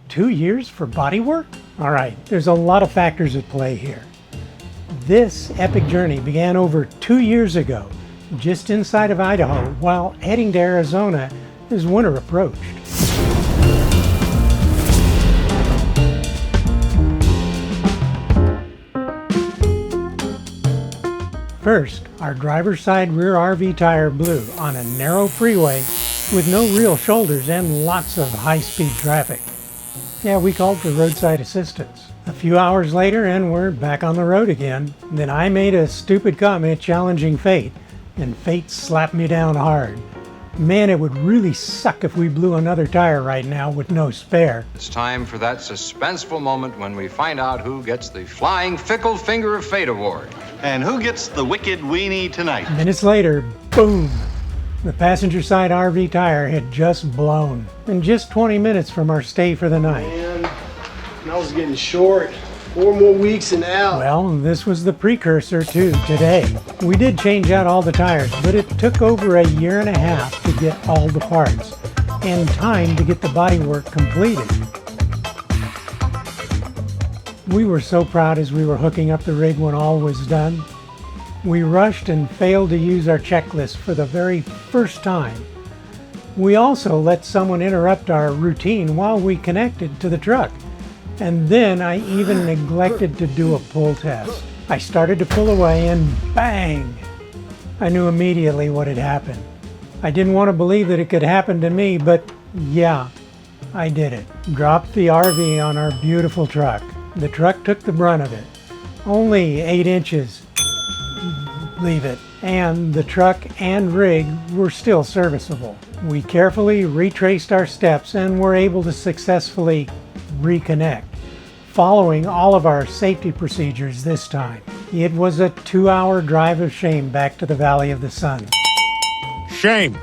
2 years for bodywork? All right, there's a lot of factors at play here. This epic journey began over 2 years ago, just inside of Idaho, while heading to Arizona as winter approached. First, our driver's side rear RV tire blew on a narrow freeway with no real shoulders and lots of high-speed traffic. Yeah, we called for roadside assistance. A few hours later and we're back on the road again. Then I made a stupid comment challenging fate, and fate slapped me down hard. Man, it would really suck if we blew another tire right now with no spare. It's time for that suspenseful moment when we find out who gets the Flying Fickle Finger of Fate Award. And who gets the wicked weenie tonight? Minutes later, boom! The passenger side RV tire had just blown. In just 20 minutes from our stay for the night. Man, I was getting short. 4 more weeks and out. Well, this was the precursor to today. We did change out all the tires, but it took over 1.5 years to get all the parts, and time to get the bodywork completed. We were so proud as we were hooking up the rig when all was done. We rushed and failed to use our checklist for the very first time. We also let someone interrupt our routine while we connected to the truck. And then I even neglected to do a pull test. I started to pull away and bang! I knew immediately what had happened. I didn't want to believe that it could happen to me, but yeah, I did it. Dropped the RV on our beautiful truck. The truck took the brunt of it. Only 8 inches. Leave it. And the truck and rig were still serviceable. We carefully retraced our steps and were able to successfully reconnect, following all of our safety procedures this time. It was a 2-hour drive of shame back to the Valley of the Sun. Shame!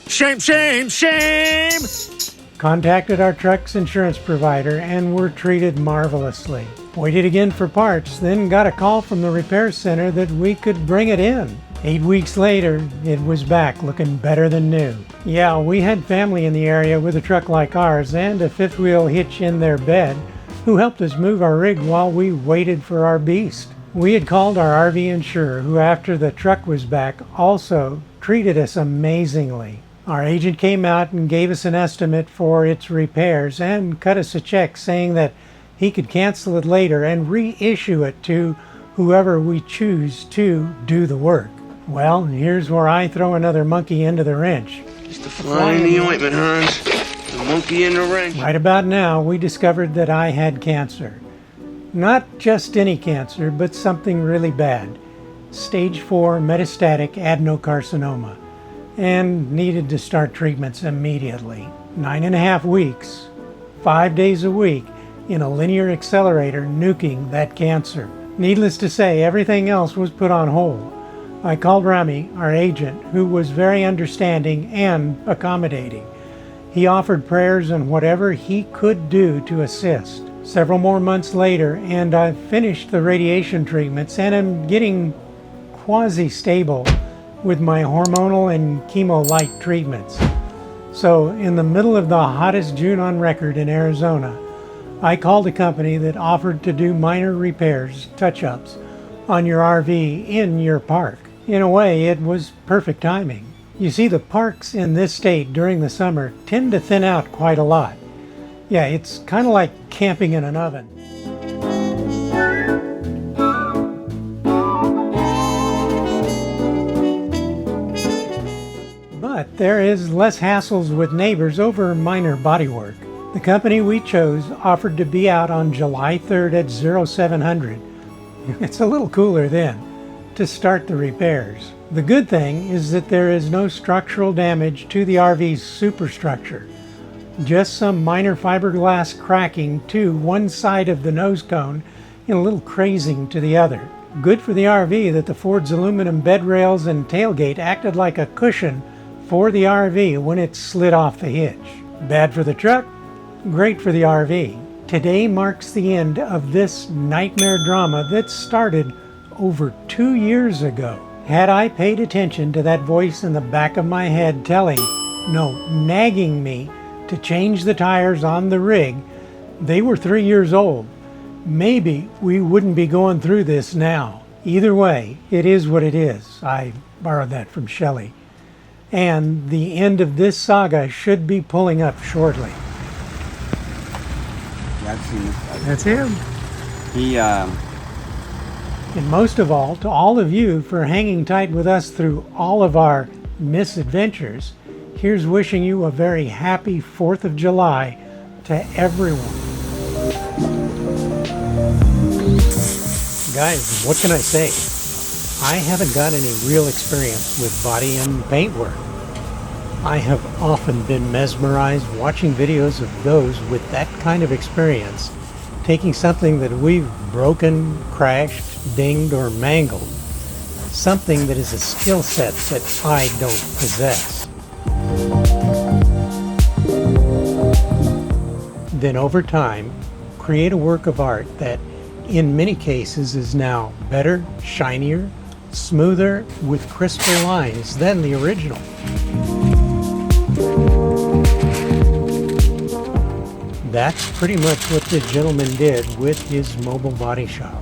Shame, shame, shame! Contacted our truck's insurance provider and were treated marvelously. Waited again for parts, then got a call from the repair center that we could bring it in. 8 weeks later, it was back looking better than new. Yeah, we had family in the area with a truck like ours and a 5th-wheel hitch in their bed who helped us move our rig while we waited for our beast. We had called our RV insurer, who after the truck was back also treated us amazingly. Our agent came out and gave us an estimate for its repairs and cut us a check saying that he could cancel it later and reissue it to whoever we choose to do the work. Well, here's where I throw another monkey into the wrench. It's the fly in the ointment, Hans. The monkey in the wrench. Right about now, we discovered that I had cancer. Not just any cancer, but something really bad. Stage 4 metastatic adenocarcinoma. And needed to start treatments immediately. 9.5 weeks, 5 days a week, in a linear accelerator nuking that cancer. Needless to say, everything else was put on hold. I called Rami, our agent, who was very understanding and accommodating. He offered prayers and whatever he could do to assist. Several more months later, and I've finished the radiation treatments and am getting quasi-stable with my hormonal and chemo-light treatments. So, in the middle of the hottest June on record in Arizona, I called a company that offered to do minor repairs, touch-ups, on your RV in your park. In a way, it was perfect timing. You see, the parks in this state during the summer tend to thin out quite a lot. Yeah, it's kind of like camping in an oven. But there is less hassles with neighbors over minor bodywork. The company we chose offered to be out on July 3rd at 0700. It's a little cooler then, to start the repairs. The good thing is that there is no structural damage to the RV's superstructure. Just some minor fiberglass cracking to one side of the nose cone and a little crazing to the other. Good for the RV that the Ford's aluminum bed rails and tailgate acted like a cushion for the RV when it slid off the hitch. Bad for the truck, great for the RV. Today marks the end of this nightmare drama that started over 2 years ago. Had I paid attention to that voice in the back of my head telling, no, nagging me to change the tires on the rig. They were 3 years old. Maybe we wouldn't be going through this now. Either way, it is what it is. I borrowed that from Shelley. And the end of this saga should be pulling up shortly. That's him. And most of all, to all of you for hanging tight with us through all of our misadventures, here's wishing you a very happy 4th of July to everyone. Guys, what can I say? I haven't got any real experience with body and paint work. I have often been mesmerized watching videos of those with that kind of experience, taking something that we've broken, crashed, dinged, or mangled, something that is a skill set that I don't possess. Then over time, create a work of art that in many cases is now better, shinier, smoother, with crisper lines than the original. That's pretty much what this gentleman did with his mobile body shop.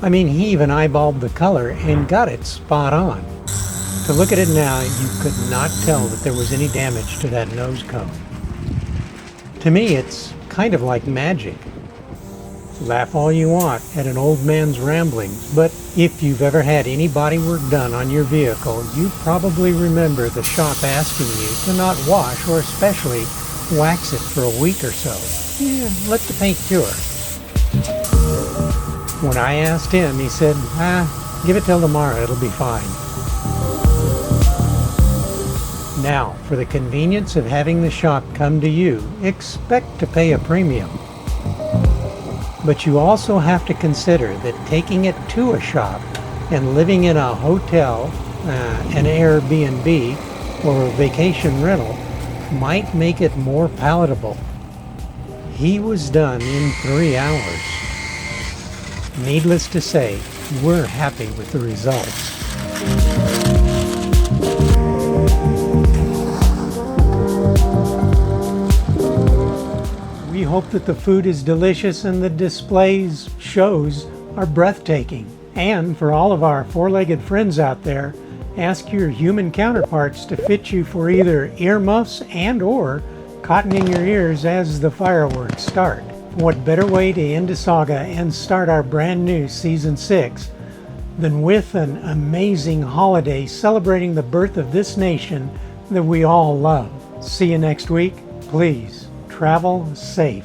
I mean, he even eyeballed the color and got it spot on. To look at it now, you could not tell that there was any damage to that nose cone. To me, it's kind of like magic. Laugh all you want at an old man's ramblings, but if you've ever had any body work done on your vehicle, you probably remember the shop asking you to not wash or especially wax it for a week or so. Yeah, let the paint cure. When I asked him, he said, give it till tomorrow, it'll be fine. Now, for the convenience of having the shop come to you, expect to pay a premium. But you also have to consider that taking it to a shop and living in a hotel, an Airbnb, or a vacation rental might make it more palatable. He was done in 3 hours. Needless to say, we're happy with the results. We hope that the food is delicious and the displays, shows are breathtaking. And for all of our four-legged friends out there, ask your human counterparts to fit you for either earmuffs and or cotton in your ears as the fireworks start. What better way to end a saga and start our brand new Season 6 than with an amazing holiday celebrating the birth of this nation that we all love. See you next week. Please travel safe.